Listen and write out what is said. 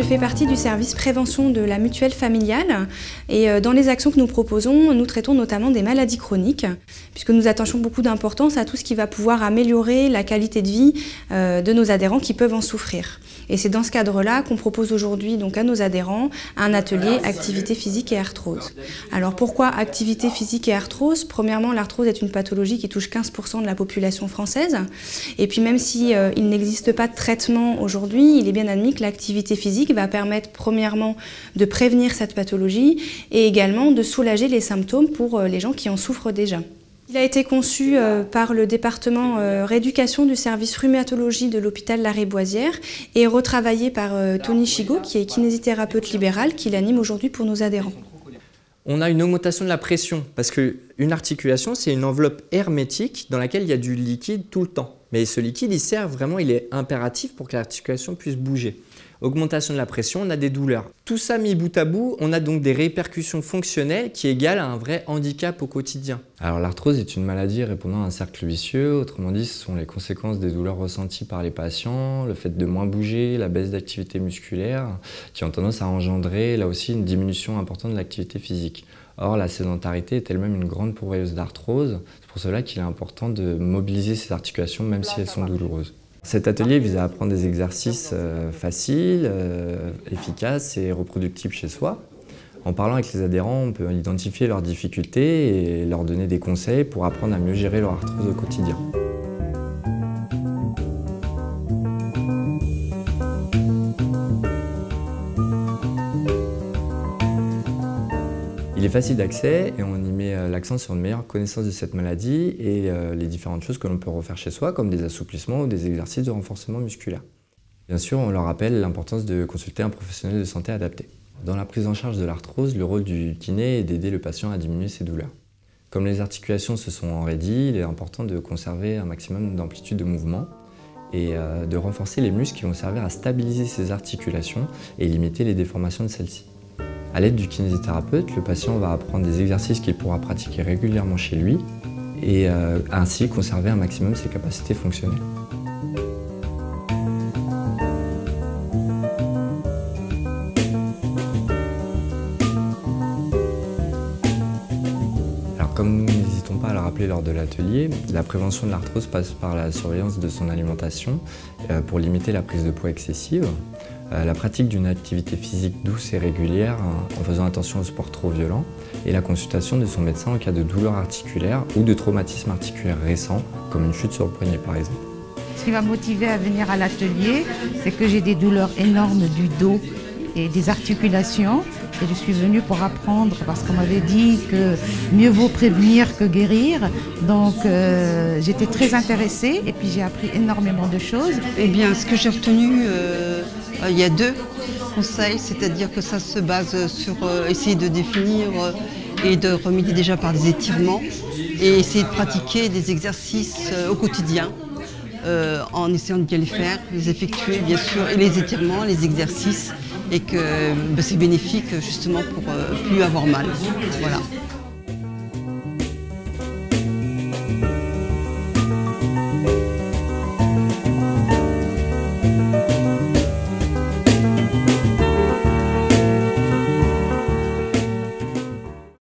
je fais partie du service prévention de la mutuelle familiale et dans les actions que nous proposons, nous traitons notamment des maladies chroniques puisque nous attachons beaucoup d'importance à tout ce qui va pouvoir améliorer la qualité de vie de nos adhérents qui peuvent en souffrir. Et c'est dans ce cadre-là qu'on propose aujourd'hui donc à nos adhérents un atelier activité physique et arthrose. Alors pourquoi activité physique et arthrose? Premièrement, l'arthrose est une pathologie qui touche 15% de la population française. Et puis même si il n'existe pas de traitement aujourd'hui, il est bien admis que l'activité physique va permettre premièrement de prévenir cette pathologie et également de soulager les symptômes pour les gens qui en souffrent déjà. Il a été conçu par le département rééducation du service rhumatologie de l'hôpital Lariboisière et retravaillé par Tony Chigot, qui est kinésithérapeute libéral, qui l'anime aujourd'hui pour nos adhérents. On a une augmentation de la pression parce qu'une articulation, c'est une enveloppe hermétique dans laquelle il y a du liquide tout le temps. Mais ce liquide, il sert vraiment, il est impératif pour que l'articulation puisse bouger. Augmentation de la pression, on a des douleurs. Tout ça mis bout à bout, on a donc des répercussions fonctionnelles qui égalent à un vrai handicap au quotidien. Alors l'arthrose est une maladie répondant à un cercle vicieux, autrement dit ce sont les conséquences des douleurs ressenties par les patients, le fait de moins bouger, la baisse d'activité musculaire, qui ont tendance à engendrer là aussi une diminution importante de l'activité physique. Or la sédentarité est elle-même une grande pourvoyeuse d'arthrose, c'est pour cela qu'il est important de mobiliser ces articulations même si elles sont douloureuses. Cet atelier vise à apprendre des exercices faciles, efficaces et reproductibles chez soi. En parlant avec les adhérents, on peut identifier leurs difficultés et leur donner des conseils pour apprendre à mieux gérer leur arthrose au quotidien. Il est facile d'accès et on y met l'accent sur une meilleure connaissance de cette maladie et les différentes choses que l'on peut refaire chez soi, comme des assouplissements ou des exercices de renforcement musculaire. Bien sûr, on leur rappelle l'importance de consulter un professionnel de santé adapté. Dans la prise en charge de l'arthrose, le rôle du kiné est d'aider le patient à diminuer ses douleurs. Comme les articulations se sont enraidies, il est important de conserver un maximum d'amplitude de mouvement et de renforcer les muscles qui vont servir à stabiliser ces articulations et limiter les déformations de celles-ci. À l'aide du kinésithérapeute, le patient va apprendre des exercices qu'il pourra pratiquer régulièrement chez lui et ainsi conserver un maximum ses capacités fonctionnelles. Alors comme nous n'hésitons pas à le rappeler lors de l'atelier, la prévention de l'arthrose passe par la surveillance de son alimentation pour limiter la prise de poids excessive. La pratique d'une activité physique douce et régulière en faisant attention au sport trop violent et la consultation de son médecin en cas de douleur articulaire ou de traumatisme articulaire récent, comme une chute sur le poignet par exemple. Ce qui m'a motivée à venir à l'atelier, c'est que j'ai des douleurs énormes du dos et des articulations. Et je suis venue pour apprendre parce qu'on m'avait dit que mieux vaut prévenir que guérir. Donc j'étais très intéressée et puis j'ai appris énormément de choses. Eh bien, ce que j'ai retenu, il y a deux conseils, c'est-à-dire que ça se base sur essayer de définir et de remédier déjà par des étirements et essayer de pratiquer des exercices au quotidien en essayant de bien les faire, les effectuer bien sûr, et les étirements, les exercices, et que c'est bénéfique justement pour plus avoir mal. Voilà.